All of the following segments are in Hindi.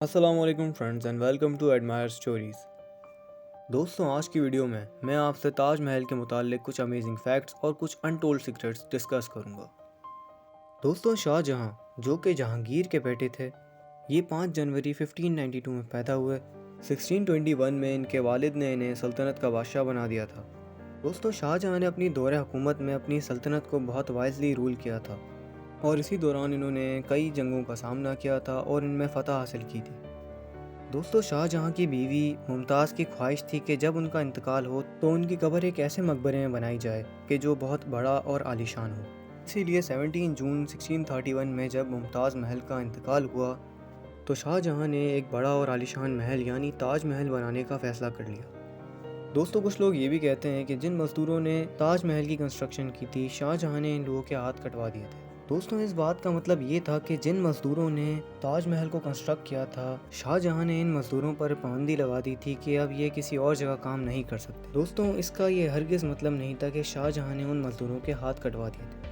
Aslam friends and welcome to admire stories. दोस्तों, आज की वीडियो में मैं आपसे ताजमहल के मुताल्लिक कुछ अमेजिंग फैक्ट्स और कुछ अनटोल्ड सीक्रेट्स डिस्कस करूंगा। दोस्तों, शाहजहां जो कि जहांगीर के बेटे थे, ये 5 जनवरी 1592 में पैदा हुए। 1621 में इनके वालिद ने इन्हें सल्तनत का बादशाह बना दिया था। दोस्तों, शाहजहां ने अपनी दौरे हुकूमत में अपनी सल्तनत को बहुत वाइजली रूल किया था और इसी दौरान इन्होंने कई जंगों का सामना किया था और इनमें फ़तह हासिल की थी। दोस्तों, शाहजहां की बीवी मुमताज़ की ख्वाहिश थी कि जब उनका इंतकाल हो तो उनकी कब्र एक ऐसे मकबरे में बनाई जाए कि जो बहुत बड़ा और आलीशान हो। इसीलिए 17 जून 1631 में जब मुमताज़ महल का इंतकाल हुआ तो शाहजहां ने एक बड़ा और आलीशान महल यानी ताज महल बनाने का फ़ैसला कर लिया। दोस्तों, कुछ लोग ये भी कहते हैं कि जिन मज़दूरों ने ताज महल की कंस्ट्रक्शन की थी, शाहजहां ने इन लोगों के हाथ कटवा दिए थे। दोस्तों, इस बात का मतलब ये था कि जिन मज़दूरों ने ताजमहल को कंस्ट्रक्ट किया था, शाहजहां ने इन मज़दूरों पर पाबंदी लगा दी थी कि अब ये किसी और जगह काम नहीं कर सकते। दोस्तों, इसका ये हरगिज़ मतलब नहीं था कि शाहजहां ने उन मज़दूरों के हाथ कटवा दिए थे।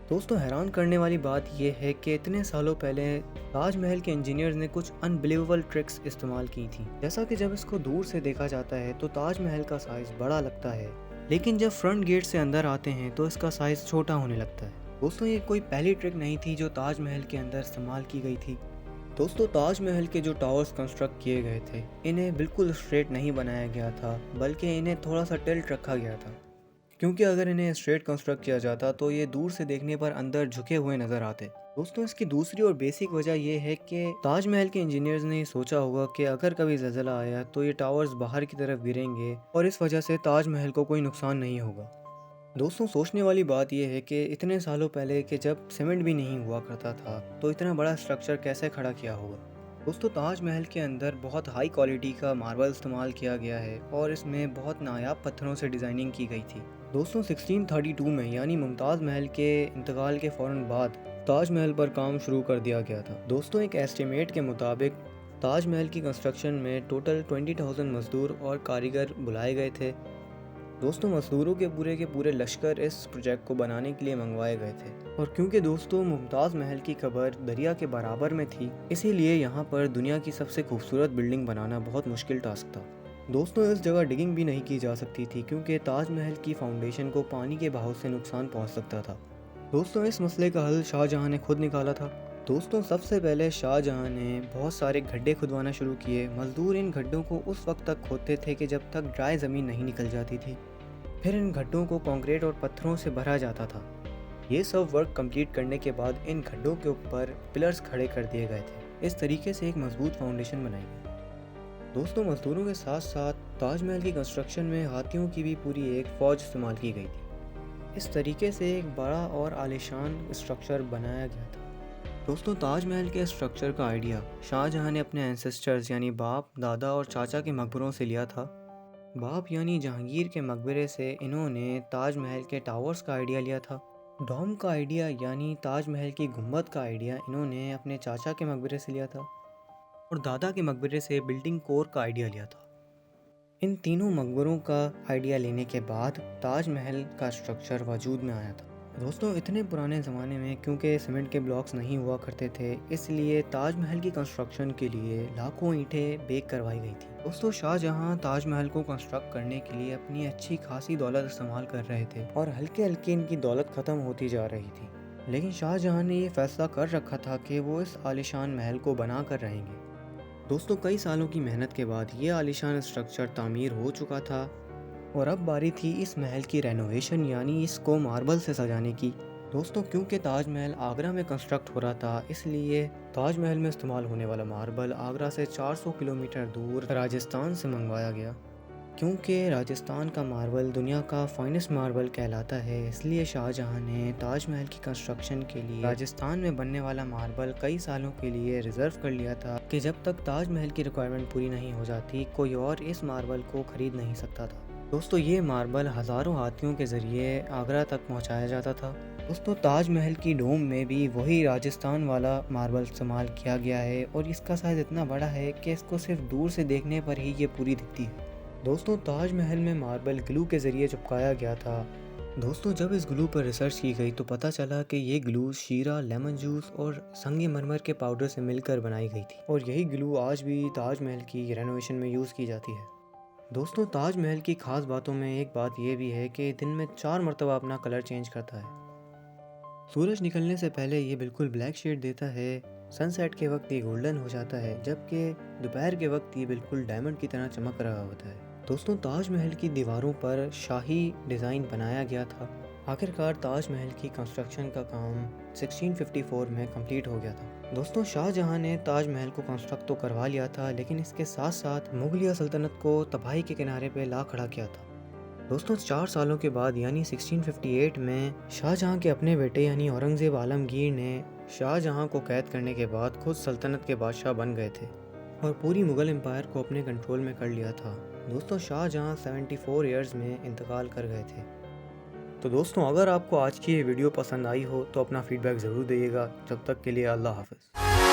दोस्तों, हैरान करने वाली बात यह है कि इतने सालों पहले ताजमहल के इंजीनियर्स ने कुछ अनबिलीवेबल ट्रिक्स इस्तेमाल की थी। जैसा कि जब इसको दूर से देखा जाता है तो ताजमहल का साइज़ बड़ा लगता है, लेकिन जब फ्रंट गेट से अंदर आते हैं तो इसका साइज़ छोटा होने लगता है। दोस्तों, ये कोई पहली ट्रिक नहीं थी जो ताजमहल के अंदर इस्तेमाल की गई थी। दोस्तों, ताजमहल के जो टावर्स कंस्ट्रक्ट किए गए थे, इन्हें बिल्कुल स्ट्रेट नहीं बनाया गया था, बल्कि इन्हें थोड़ा सा टिल्ट रखा गया था, क्योंकि अगर इन्हें स्ट्रेट कंस्ट्रक्ट किया जाता तो ये दूर से देखने पर अंदर झुके हुए नज़र आते। दोस्तों, इसकी दूसरी और बेसिक वजह यह है कि ताजमहल के इंजीनियर्स ने सोचा होगा कि अगर कभी ज़लज़ला आया तो ये टावर्स बाहर की तरफ गिरेंगे और इस वजह से ताजमहल को कोई नुकसान नहीं होगा। दोस्तों, सोचने वाली बात यह है कि इतने सालों पहले कि जब सीमेंट भी नहीं हुआ करता था तो इतना बड़ा स्ट्रक्चर कैसे खड़ा किया होगा। दोस्तों, ताजमहल के अंदर बहुत हाई क्वालिटी का मार्बल इस्तेमाल किया गया है और इसमें बहुत नायाब पत्थरों से डिज़ाइनिंग की गई थी। दोस्तों, 1632 में यानी मुमताज़ महल के इंतकाल के फ़ौरन बाद ताजमहल पर काम शुरू कर दिया गया था। दोस्तों, एक एस्टिमेट के मुताबिक ताजमहल की कंस्ट्रक्शन में टोटल 20,000 मजदूर और कारीगर बुलाए गए थे। दोस्तों, मजदूरों के पूरे लश्कर इस प्रोजेक्ट को बनाने के लिए मंगवाए गए थे और क्योंकि दोस्तों मुमताज़ महल की कब्र दरिया के बराबर में थी, इसीलिए यहाँ पर दुनिया की सबसे खूबसूरत बिल्डिंग बनाना बहुत मुश्किल टास्क था। दोस्तों, इस जगह डिगिंग भी नहीं की जा सकती थी क्योंकि ताजमहल की फाउंडेशन को पानी के बहाव से नुकसान पहुँच सकता था। दोस्तों, इस मसले का हल शाहजहां ने खुद निकाला था। दोस्तों, सबसे पहले शाहजहां ने बहुत सारे गड्ढे खुदवाना शुरू किए। मजदूर इन गड्ढों को उस वक्त तक खोदते थे कि जब तक ड्राई ज़मीन नहीं निकल जाती थी। फिर इन गड्ढों को कंक्रीट और पत्थरों से भरा जाता था। ये सब वर्क कंप्लीट करने के बाद इन गड्ढों के ऊपर पिलर्स खड़े कर दिए गए थे। इस तरीके से एक मजबूत फाउंडेशन बनाई गई। दोस्तों, मजदूरों के साथ साथ ताजमहल की कंस्ट्रक्शन में हाथियों की भी पूरी एक फ़ौज इस्तेमाल की गई थी। इस तरीके से एक बड़ा और आलीशान स्ट्रक्चर बनाया गया था। दोस्तों, ताजमहल के स्ट्रक्चर का आइडिया शाहजहां ने अपने एंसेस्टर्स यानी बाप, दादा और चाचा के मकबरों से लिया था। बाप यानी जहांगीर के मकबरे से इन्होंने ताजमहल के टावर्स का आइडिया लिया था। डोम का आइडिया यानी ताजमहल की गुम्बद का आइडिया इन्होंने अपने चाचा के मकबरे से लिया था और दादा के मकबरे से बिल्डिंग कोर का आइडिया लिया था। इन तीनों मकबरों का आइडिया लेने के बाद ताजमहल का स्ट्रक्चर वजूद में आया था। दोस्तों, इतने पुराने ज़माने में क्योंकि सीमेंट के ब्लॉक्स नहीं हुआ करते थे, इसलिए ताजमहल की कंस्ट्रक्शन के लिए लाखों ईंटें बेक करवाई गई थी। दोस्तों, शाहजहां ताजमहल को कंस्ट्रक्ट करने के लिए अपनी अच्छी खासी दौलत इस्तेमाल कर रहे थे और हल्के हल्के इनकी दौलत ख़त्म होती जा रही थी। लेकिन शाहजहां ने ये फैसला कर रखा था कि वो इस आलीशान महल को बना कर रहेंगे। दोस्तों, कई सालों की मेहनत के बाद ये आलीशान स्ट्रक्चर तामीर हो चुका था और अब बारी थी इस महल की रेनोवेशन यानी इसको मार्बल से सजाने की। दोस्तों, क्योंकि ताजमहल आगरा में कंस्ट्रक्ट हो रहा था, इसलिए ताजमहल में इस्तेमाल होने वाला मार्बल आगरा से 400 किलोमीटर दूर राजस्थान से मंगवाया गया। क्योंकि राजस्थान का मार्बल दुनिया का फाइनेस्ट मार्बल कहलाता है, इसलिए शाहजहां ने ताजमहल की कंस्ट्रक्शन के लिए राजस्थान में बनने वाला मार्बल कई सालों के लिए रिजर्व कर लिया था कि जब तक ताजमहल की रिक्वायरमेंट पूरी नहीं हो जाती, कोई और इस मार्बल को खरीद नहीं सकता था। दोस्तों, ये मार्बल हज़ारों हाथियों के ज़रिए आगरा तक पहुंचाया जाता था। दोस्तों, ताजमहल की डोम में भी वही राजस्थान वाला मार्बल इस्तेमाल किया गया है और इसका साइज़ इतना बड़ा है कि इसको सिर्फ दूर से देखने पर ही ये पूरी दिखती है। दोस्तों, ताजमहल में मार्बल ग्लू के ज़रिए चिपकाया गया था दोस्तों जब इस ग्लू पर रिसर्च की गई तो पता चला कि ये ग्लू शीरा, लेमन जूस और संगमरमर के पाउडर से मिलकर बनाई गई थी और यही ग्लू आज भी ताजमहल की रेनोवेशन में यूज़ की जाती है। दोस्तों ताजमहल की खास बातों में एक बात यह भी है कि दिन में 4 मरतबा अपना कलर चेंज करता है। सूरज निकलने से पहले ये बिल्कुल ब्लैक शेड देता है, सनसेट के वक्त ये गोल्डन हो जाता है, जबकि दोपहर के वक्त ये बिल्कुल डायमंड की तरह चमक रहा होता है। दोस्तों ताजमहल की दीवारों पर शाही डिज़ाइन बनाया गया था। आखिरकार ताजमहल की कंस्ट्रक्शन का काम 1654 में कंप्लीट हो गया था। दोस्तों शाहजहां ने ताजमहल को कंस्ट्रक्ट तो करवा लिया था, लेकिन इसके साथ साथ मुगलिया सल्तनत को तबाही के किनारे पे ला खड़ा किया था। दोस्तों 4 सालों के बाद यानी 1658 में शाहजहां के अपने बेटे यानी औरंगज़ेब आलमगीर ने शाहजहां को कैद करने के बाद खुद सल्तनत के बादशाह बन गए थे और पूरी मुग़ल एम्पायर को अपने कंट्रोल में कर लिया था। दोस्तों शाहजहां 74 ईयर्स में इंतकाल कर गए थे। तो दोस्तों अगर आपको आज की ये वीडियो पसंद आई हो तो अपना फीडबैक ज़रूर दीजिएगा। जब तक के लिए अल्लाह हाफ़िज़।